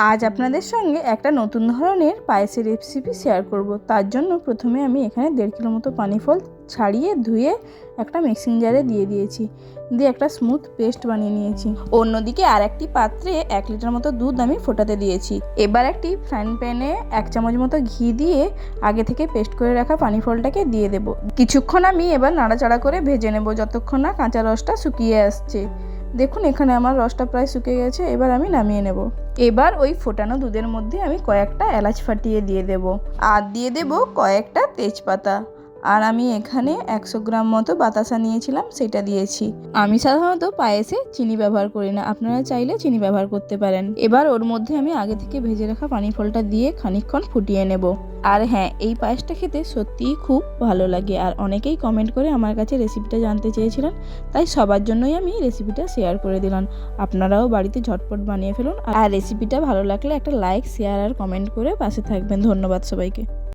আজ আপনাদের সঙ্গে একটা নতুন ধরনের পায়েসের রেসিপি শেয়ার করব। তার জন্য প্রথমে আমি এখানে 1.5 কিলো মতো পানি ফল ছাড়িয়ে ধুয়ে একটা মিক্সিং জারে দিয়ে দিয়েছি, দিয়ে একটা স্মুথ পেস্ট বানিয়ে নিয়েছি। অন্যদিকে আর একটি পাত্রে 1 লিটার মতো দুধ আমি ফোটাতে দিয়েছি। এবার একটি ফ্রাইং প্যানে 1 চামচ মতো ঘি দিয়ে আগে থেকে পেস্ট করে রাখা পানি ফলটাকে দিয়ে দেব। কিছুক্ষণ আমি এবার নাড়াচাড়া করে ভেজে নেব যতক্ষণ না কাঁচা রসটা শুকিয়ে আসছে। দেখুন এখানে আমার রসটা প্রায় শুকিয়ে গেছে, এবার আমি নামিয়ে নেব। এবার ওই ফোটানো দুধের মধ্যে আমি কয়েকটা এলাচ ফাটিয়ে দিয়ে দেব, আর দিয়ে দেব কয়েকটা তেজপাতা। আর আমি এখানে 100 গ্রাম মতো বাতাসা নিয়েছিলাম, সেটা দিয়েছি। আমি সাধারণত পায়েসে চিনি ব্যবহার করি না, আপনারা চাইলে চিনি ব্যবহার করতে পারেন। এবার ওর মধ্যে আমি আগে থেকে ভেজে রাখা পানি ফলটা দিয়ে খানিকক্ষণ ফুটিয়ে নেব। আর হ্যাঁ, এই পায়েসটা খেতে সত্যিই খুব ভালো লাগে, আর অনেকেই কমেন্ট করে আমার কাছে রেসিপিটা জানতে চেয়েছিলেন, তাই সবার জন্যই আমি রেসিপিটা শেয়ার করে দিলাম। আপনারাও বাড়িতে ঝটপট বানিয়ে ফেলুন। আর রেসিপিটা ভালো লাগলে একটা লাইক, শেয়ার আর কমেন্ট করে পাশে থাকবেন। ধন্যবাদ সবাইকে।